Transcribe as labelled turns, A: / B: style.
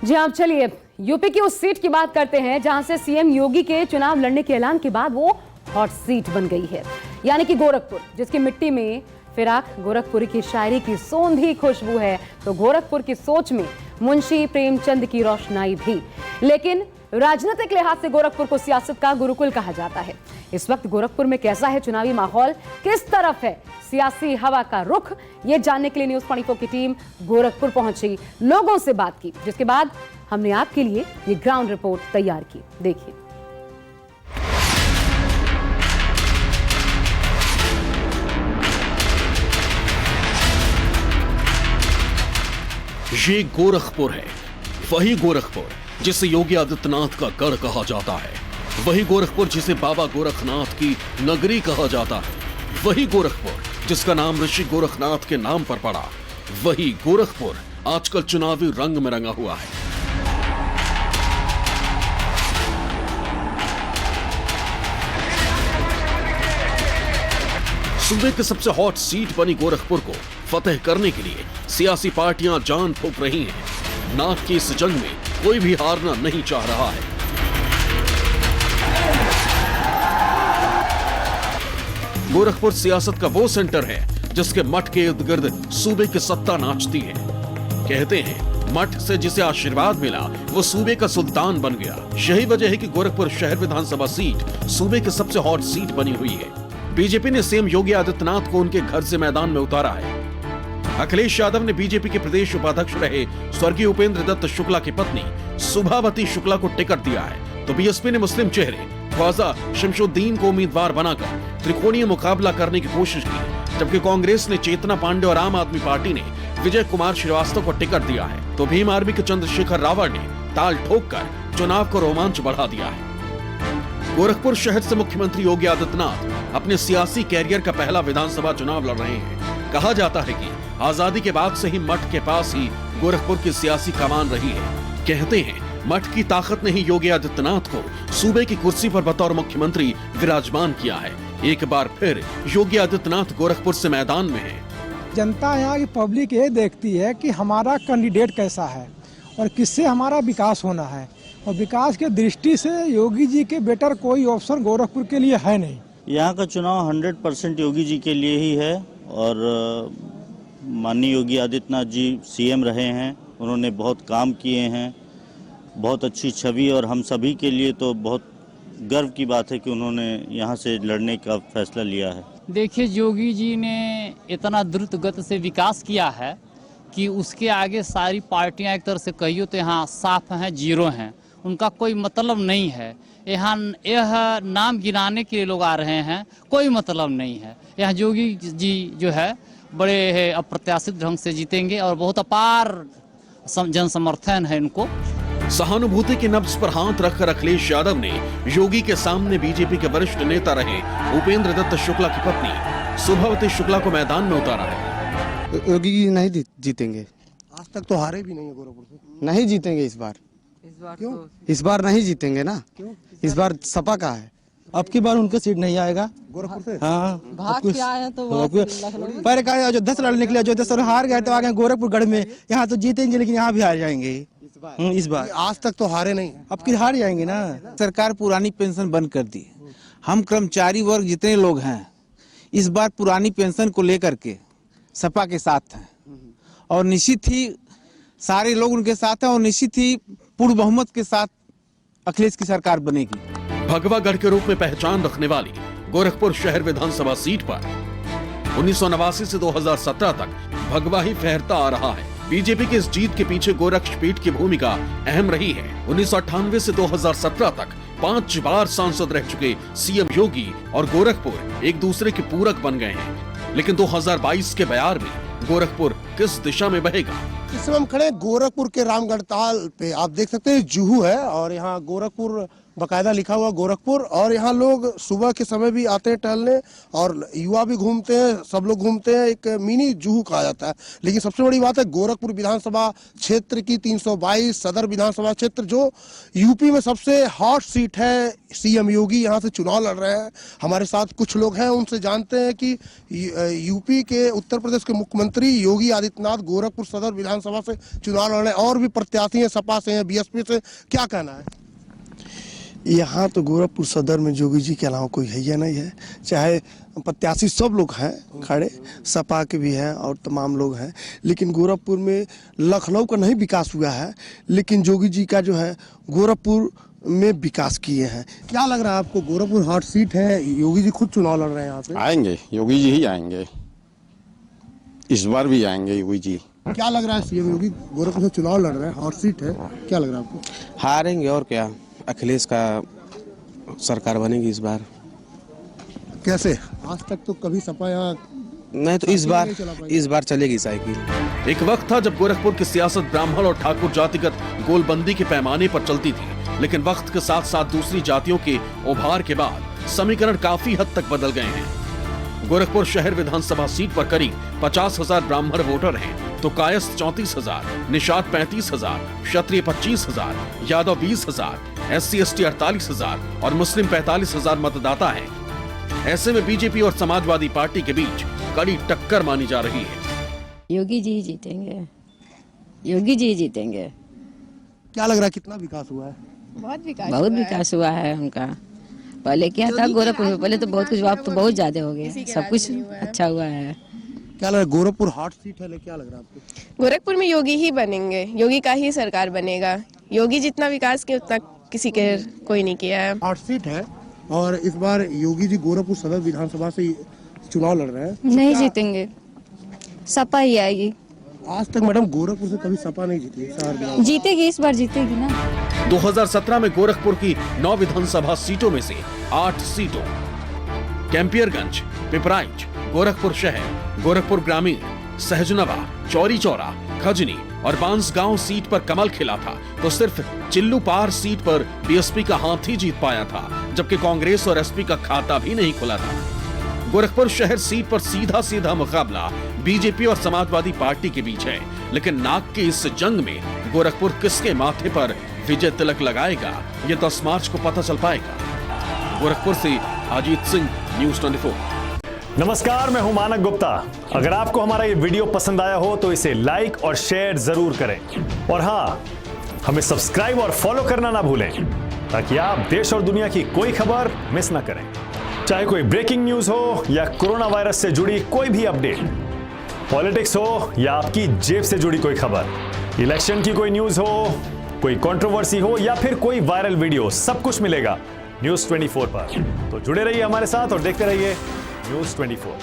A: जी हाँ, चलिए यूपी की उस सीट की बात करते हैं जहां से सीएम योगी के चुनाव लड़ने के ऐलान के बाद वो हॉट सीट बन गई है, यानी कि गोरखपुर, जिसकी मिट्टी में फिराक गोरखपुरी की शायरी की सौंधी खुशबू है, तो गोरखपुर की सोच में मुंशी प्रेमचंद की रोशनाई भी। लेकिन राजनीतिक लिहाज से गोरखपुर को सियासत का गुरुकुल कहा जाता है। इस वक्त गोरखपुर में कैसा है चुनावी माहौल, किस तरफ है सियासी हवा का रुख, ये जानने के लिए न्यूज़ 24 की टीम गोरखपुर पहुंची, लोगों से बात की, जिसके बाद हमने आपके लिए ये ग्राउंड रिपोर्ट तैयार की। देखिए।
B: ये गोरखपुर है, वही गोरखपुर जिसे योगी आदित्यनाथ का गढ़ कहा जाता है, वही गोरखपुर जिसे बाबा गोरखनाथ की नगरी कहा जाता है, वही गोरखपुर जिसका नाम ऋषि गोरखनाथ के नाम पर पड़ा, वही गोरखपुर आजकल चुनावी रंग में रंगा हुआ है। सूबे की सबसे हॉट सीट बनी गोरखपुर को फतेह करने के लिए सियासी पार्टियां जान फूंक रही हैं। नाक की इस जंग में कोई भी हारना नहीं चाह रहा है। गोरखपुर सियासत का वो सेंटर है जिसके मठ के इर्द गिर्द सूबे की सत्ता नाचती है। कहते हैं मठ से जिसे आशीर्वाद मिला वो सूबे का सुल्तान बन गया। यही वजह है कि गोरखपुर शहर विधानसभा सीट सूबे की सबसे हॉट सीट बनी हुई है। बीजेपी ने सीएम योगी आदित्यनाथ को उनके घर से मैदान में उतारा है। अखिलेश यादव ने बीजेपी के प्रदेश उपाध्यक्ष रहे स्वर्गीय उपेंद्र दत्त शुक्ला की पत्नी सुभावती शुक्ला को टिकट दिया है, तो बीएसपी ने मुस्लिम चेहरे ख्वाजा शमशुद्दीन को उम्मीदवार बनाकर त्रिकोणीय मुकाबला करने की कोशिश की, जबकि कांग्रेस ने चेतना पांडे और आम आदमी पार्टी ने विजय कुमार श्रीवास्तव को टिकट दिया है, तो भीम आर्मी के चंद्रशेखर रावत ने ताल ठोककर चुनाव को रोमांच बढ़ा दिया है। गोरखपुर शहर से मुख्यमंत्री योगी आदित्यनाथ अपने सियासी कैरियर का पहला विधानसभा चुनाव लड़ रहे हैं। कहा जाता है कि आजादी के बाद से ही मठ के पास ही गोरखपुर की सियासी कमान रही है। कहते हैं मठ की ताकत ने ही योगी आदित्यनाथ को सूबे की कुर्सी पर बतौर मुख्यमंत्री विराजमान किया है। एक बार फिर योगी आदित्यनाथ गोरखपुर से मैदान में है।
C: जनता यहाँ की पब्लिक ये देखती है कि हमारा कैंडिडेट कैसा है और किससे हमारा विकास होना है, और विकास के दृष्टि से योगी जी के बेटर कोई ऑप्शन गोरखपुर के लिए है नहीं।
D: यहाँ का चुनाव 100% योगी जी के लिए ही है, और माननीय योगी आदित्यनाथ जी सीएम रहे हैं, उन्होंने बहुत काम किए हैं, बहुत अच्छी छवि, और हम सभी के लिए तो बहुत गर्व की बात है कि उन्होंने यहाँ से लड़ने का फैसला लिया है।
E: देखिए, योगी जी ने इतना द्रुत गति से विकास किया है कि उसके आगे सारी पार्टियां एक तरह से कहियो तो यहाँ साफ हैं, जीरो हैं, उनका कोई मतलब नहीं है। यहाँ यह नाम गिनाने के लिए लोग आ रहे हैं, कोई मतलब नहीं है। यहाँ योगी जी जो है बड़े अप्रत्याशित ढंग से जीतेंगे और बहुत अपार जन समर्थन है इनको।
B: सहानुभूति की नब्ज पर हाथ रखकर अखिलेश यादव ने योगी के सामने बीजेपी के वरिष्ठ नेता रहे उपेंद्र दत्त शुक्ला की पत्नी सुभावती शुक्ला को मैदान में उतारा है।
F: योगी जी नहीं जीतेंगे,
G: आज तक तो हारे भी नहीं है गोरखपुर से।
F: नहीं जीतेंगे इस बार।
G: क्यों?
F: इस बार नहीं जीतेंगे ना। क्यों? इस बार सपा का है।
G: अब की बार उनका सीट नहीं आएगा गोरखपुर से। हाँ,
H: भाग के आए हैं तो
G: पर कहा जो 10 लड़ने के लिए जो 10 हार गए तो आ गए गोरखपुर गढ़ में। यहाँ तो जीतेंगे लेकिन यहाँ भी हार जाएंगे इस बार। आज तक तो हारे नहीं, अब की हार जाएंगे ना।
I: सरकार पुरानी पेंशन बंद कर दी। हम कर्मचारी वर्ग जितने लोग हैं इस बार पुरानी पेंशन को लेकर के सपा के साथ हैं, और निश्चित ही सारे लोग उनके साथ हैं, और निश्चित ही पूर्ण बहुमत के साथ अखिलेश की सरकार बनेगी।
B: भगवागढ़ के रूप में पहचान रखने वाली गोरखपुर शहर विधानसभा सीट पर 1989 से 2017 तक भगवा ही फहरता आ रहा है। बीजेपी की इस जीत के पीछे गोरक्षपीठ की भूमिका अहम रही है। 1998 से 2017 तक 5 बार सांसद रह चुके सीएम योगी और गोरखपुर एक दूसरे के पूरक बन गए हैं। लेकिन 2022 के बयार में गोरखपुर किस दिशा में बहेगा?
G: इस समय हम खड़े गोरखपुर के रामगढ़ ताल पे। आप देख सकते हैं जुहू है और यहाँ गोरखपुर
H: बाकायदा लिखा हुआ गोरखपुर। और यहाँ लोग सुबह के समय भी आते हैं टहलने, और युवा भी घूमते हैं, सब लोग घूमते हैं। एक मिनी जुहू कहा जाता है। लेकिन सबसे बड़ी बात है, गोरखपुर विधानसभा क्षेत्र की 322 सदर विधानसभा क्षेत्र, जो यूपी में सबसे हॉट सीट है। सीएम योगी यहाँ से चुनाव लड़ रहे हैं। हमारे साथ कुछ लोग हैं, उनसे जानते हैं कि यूपी के, उत्तर प्रदेश के मुख्यमंत्री योगी आदित्यनाथ गोरखपुर सदर विधानसभा से चुनाव लड़ रहे हैं। और भी प्रत्याशी हैं, सपा से हैं, बीएसपी से, क्या कहना है?
G: यहाँ तो गोरखपुर सदर में योगी जी के अलावा कोई है या नहीं है। चाहे प्रत्याशी सब लोग हैं खड़े, सपा के भी हैं और तमाम लोग हैं, लेकिन गोरखपुर में लखनऊ का नहीं विकास हुआ है, लेकिन योगी जी का जो है गोरखपुर में विकास किए हैं।
H: क्या लग रहा है आपको? गोरखपुर हॉट सीट है, योगी जी खुद चुनाव लड़ रहे हैं यहाँ से।
J: आएंगे योगी जी ही आएंगे, इस बार भी आएंगे योगी जी।
H: क्या लग रहा है? सीएम योगी गोरखपुर से चुनाव लड़ रहे हैं, हॉट सीट है, क्या लग रहा है आपको?
F: हारेंगे और क्या, अखिलेश का सरकार बनेगी इस बार।
H: कैसे? आज तक तो कभी सपा यहाँ
F: नहीं, तो इस बार चलेगी साइकिल।
B: एक वक्त था जब गोरखपुर की सियासत ब्राह्मण और ठाकुर जातिगत गोलबंदी के पैमाने पर चलती थी, लेकिन वक्त के साथ साथ दूसरी जातियों के उभार के बाद समीकरण काफी हद तक बदल गए हैं। गोरखपुर शहर विधानसभा सीट पर करीब 50,000 ब्राह्मण वोटर हैं, तो कायस्थ 34,000, निषाद 35,000, क्षत्रिय 25,000, यादव 20,000, SC/ST 48,000 और मुस्लिम 45,000 मतदाता हैं। ऐसे में बीजेपी और समाजवादी पार्टी के बीच कड़ी टक्कर मानी जा रही है।
K: योगी जी जीतेंगे, योगी जी जीतेंगे।
H: क्या लग रहा है, कितना विकास हुआ है?
K: बहुत विकास हुआ है उनका। पहले क्या था गोरखपुर में, पहले तो बहुत कुछ, अब तो बहुत ज्यादा हो गया, सब कुछ अच्छा हुआ है।
H: क्या लग रहा है, गोरखपुर हॉट सीट है, क्या लग रहा है आपको?
L: गोरखपुर में योगी ही बनेंगे, योगी का ही सरकार बनेगा। योगी जितना विकास किया उतना किसी के कोई नहीं किया है।
H: हॉट सीट है और इस बार योगी जी गोरखपुर सदर विधानसभा से चुनाव लड़ रहे हैं।
K: नहीं जीतेंगे, सपा ही आएगी।
H: आज तक मैडम गोरखपुर से कभी सपा नहीं जीती,
K: जीतेगी, इस बार जीतेगी ना।
B: 2017 में गोरखपुर की 9 विधानसभा सीटों में से 8 सीटों कैंपियरगंज, पिपराइच, गोरखपुर शहर, गोरखपुर ग्रामीण, सहजनवा, चौरी चौरा, खजनी और बांसगांव सीट पर कमल खिला था, तो सिर्फ चिल्लूपार सीट पर बीएसपी का हाथ ही जीत पाया था, जबकि कांग्रेस और एसपी का खाता भी नहीं खुला था। गोरखपुर शहर सीट पर सीधा सीधा मुकाबला बीजेपी और समाजवादी पार्टी के बीच है, लेकिन नाक की इस जंग में गोरखपुर किसके माथे पर विजय तिलक लगाएगा, ये 10 मार्च को पता चल पाएगा। गोरखपुर से अजीत सिंह, न्यूज़ 24।
M: नमस्कार, मैं हूं मानक गुप्ता। अगर आपको हमारा ये वीडियो पसंद आया हो तो इसे लाइक और शेयर जरूर करें, और हाँ, हमें सब्सक्राइब और फॉलो करना ना भूलें, ताकि आप देश और दुनिया की कोई खबर मिस ना करें। चाहे कोई ब्रेकिंग न्यूज हो या कोरोना वायरस से जुड़ी कोई भी अपडेट, पॉलिटिक्स हो या आपकी जेब से जुड़ी कोई खबर, इलेक्शन की कोई न्यूज हो, कोई कंट्रोवर्सी हो या फिर कोई वायरल वीडियो, सब कुछ मिलेगा न्यूज़ 24 पर। तो जुड़े रहिए हमारे साथ और देखते रहिए न्यूज़ 24।